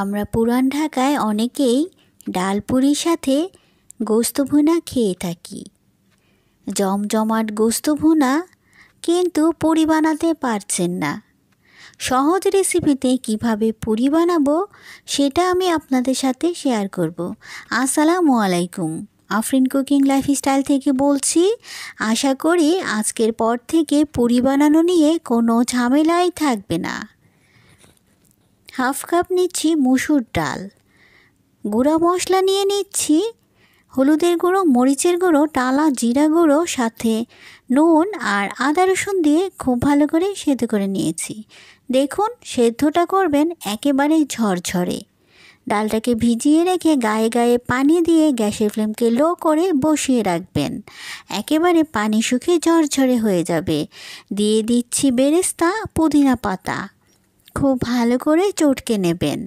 আমরা পুরান ঢাকায় অনেকেই ডাল পুরির সাথে গোস্ত ভুনা খেয়ে থাকি। জমজমাট গোস্ত ভুনা, কিন্তু পুরি বানাতে পারছেন না। সহজ রেসিপিতে কিভাবে পুরি বানাবো সেটা আমি আপনাদের সাথে শেয়ার করব। আসসালামু আলাইকুম, আফরিন কুকিং লাইফস্টাইল থেকে বলছি। আশা করি আজকের পর থেকে পুরি বানানো নিয়ে কোনো ঝামেলাই থাকবে না। হাফ কাপ নিচ্ছি মসুর ডাল, গুঁড়া মশলা নিয়ে নিচ্ছি হলুদের গুঁড়ো, মরিচের গুঁড়ো, টালা জিরা গুঁড়ো, সাথে নুন আর আদা রসুন দিয়ে খুব ভালো করে সেদ্ধ করে নিয়েছি। দেখুন, সেদ্ধটা করবেন একেবারে ঝরঝরে। ডালটাকে ভিজিয়ে রেখে গায়ে গায়ে পানি দিয়ে গ্যাসের ফ্লেমকে লো করে বসিয়ে রাখবেন। একেবারে পানি শুকিয়ে ঝরঝরে হয়ে যাবে। দিয়ে দিচ্ছি বেরেস্তা, পুদিনা পাতা, খুব ভালো করে চটকে নেবেন।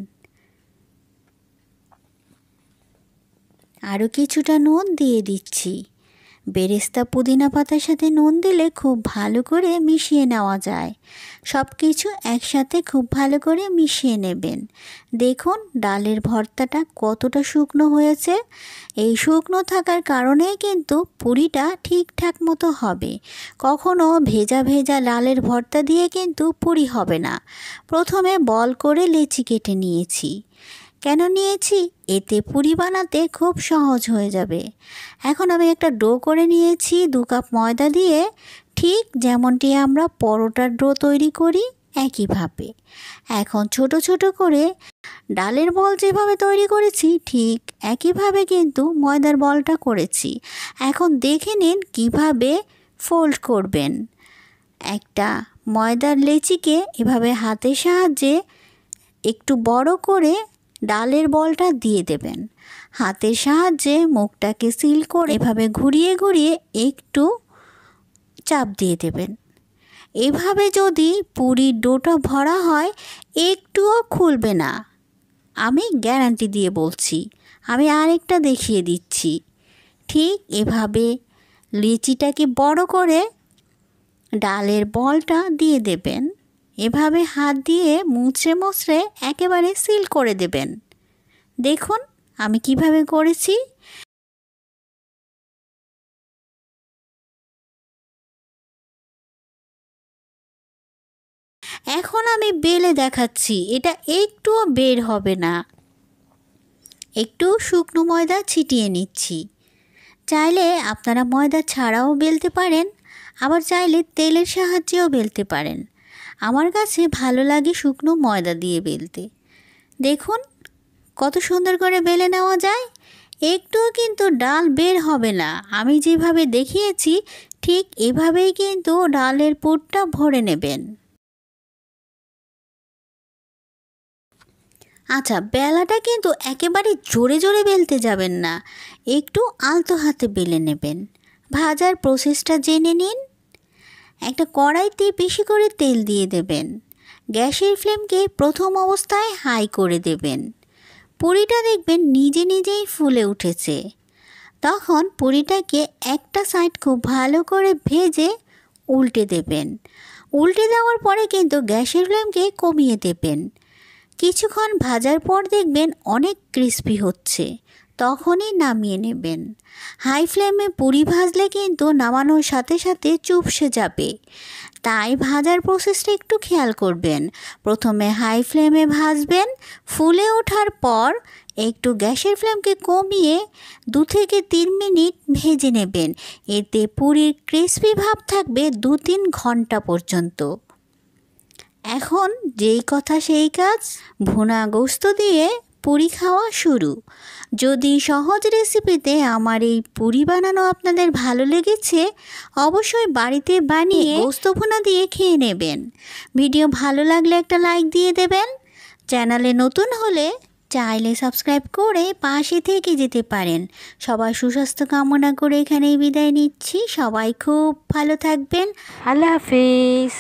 আরও কিছুটা নুন দিয়ে দিচ্ছি। বেরেস্তা পুদিনা পাতার সাথে নুন দিলে খুব ভালো করে মিশিয়ে নেওয়া যায়। সব কিছু একসাথে খুব ভালো করে মিশিয়ে নেবেন। দেখুন ডালের ভর্তাটা কতটা শুকনো হয়েছে। এই শুকনো থাকার কারণেই কিন্তু পুরিটা ঠিকঠাক মতো হবে। কখনো ভেজা ভেজা ডালের ভর্তা দিয়ে কিন্তু পুরি হবে না। প্রথমে বল করে লেচি কেটে নিয়েছি। কেন নিয়েছি? এতে পুরি বানাতে খুব সহজ হয়ে যাবে। এখন আমি একটা ডো করে নিয়েছি 2 কাপ ময়দা দিয়ে, ঠিক যেমনটি আমরা পরোটার ডো তৈরি করি একইভাবে। এখন ছোট ছোট করে ডালের বল যেভাবে তৈরি করেছি ঠিক একইভাবে কিন্তু ময়দার বলটা করেছি। এখন দেখে নিন কিভাবে ফোল্ড করবেন। একটা ময়দার লেচিকে এভাবে হাতের সাহায্যে একটু বড় করে ডালের বলটা দিয়ে দেবেন। হাতের সাহায্যে মুখটাকে সিল করে এভাবে ঘুরিয়ে ঘুরিয়ে একটু চাপ দিয়ে দেবেন। এভাবে যদি পুরির ডোটা ভরা হয় একটুও খুলবে না, আমি গ্যারান্টি দিয়ে বলছি। আমি আরেকটা দেখিয়ে দিচ্ছি। ঠিক এভাবে লিচিটাকে বড় করে ডালের বলটা দিয়ে দেবেন। এভাবে হাত দিয়ে মুছড়ে মুছড়ে একেবারে সিল করে দেবেন। দেখুন আমি কিভাবে করেছি। এখন আমি বেলে দেখাচ্ছি, এটা একটুও বের হবে না। একটু শুকনো ময়দা ছিটিয়ে নিচ্ছি। চাইলে আপনারা ময়দা ছাড়াও বেলতে পারেন, আবার চাইলে তেলের সাহায্যেও বেলতে পারেন। আমার কাছে ভালো লাগে শুকনো ময়দা দিয়ে বেলতে। দেখুন কত সুন্দর করে বেলে নেওয়া যায়। একটুও কিন্তু ডাল বের হবে না। আমি যেভাবে দেখিয়েছি ঠিক এভাবেই কিন্তু ডালের পুরটা ভরে নেবেন। আচ্ছা, বেলাটা কিন্তু একেবারে জোরে জোরে বেলতে যাবেন না, একটু আলতো হাতে বেলে নেবেন। ভাজার প্রসেসটা জেনে নিন। একটা কড়াইতে বেশি করে তেল দিয়ে দেবেন। গ্যাসের ফ্লেমকে প্রথম অবস্থায় হাই করে দেবেন। পুরিটা দেখবেন নিজে নিজেই ফুলে উঠেছে। তখন পুরিটাকে একটা সাইড খুব ভালো করে ভেজে উল্টে দেবেন। উল্টে দেওয়ার পরে কিন্তু গ্যাসের ফ্লেমকে কমিয়ে দেবেন। কিছুক্ষণ ভাজার পর দেখবেন অনেক ক্রিস্পি হচ্ছে, তখনই নামিয়ে নেবেন। হাই ফ্লেমে পুরি ভাজলে কিন্তু নামানোর সাথে সাথে চুপসে যাবে, তাই ভাজার প্রসেসটা একটু খেয়াল করবেন। প্রথমে হাই ফ্লেমে ভাজবেন, ফুলে ওঠার পর একটু গ্যাসের ফ্লেমকে কমিয়ে 2 থেকে 3 মিনিট ভেজে নেবেন। এতে পুরির ক্রিস্পি ভাব থাকবে 2-3 ঘন্টা পর্যন্ত। এখন যেই কথা সেই কাজ, ভুনা গোস্ত দিয়ে পুরি খাওয়া শুরু। যদি সহজ রেসিপিতে আমার এই পুরি বানানো আপনাদের ভালো লেগেছে, অবশ্যই বাড়িতে বানিয়ে গোস্ত ভুনা দিয়ে খেয়ে নেবেন। ভিডিও ভালো লাগলে একটা লাইক দিয়ে দেবেন। চ্যানেলে নতুন হলে চাইলে সাবস্ক্রাইব করে পাশে থেকে যেতে পারেন। সবার সুস্বাস্থ্য কামনা করে এখানেই বিদায় নিচ্ছি। সবাই খুব ভালো থাকবেন। আল্লাহ হাফেজ।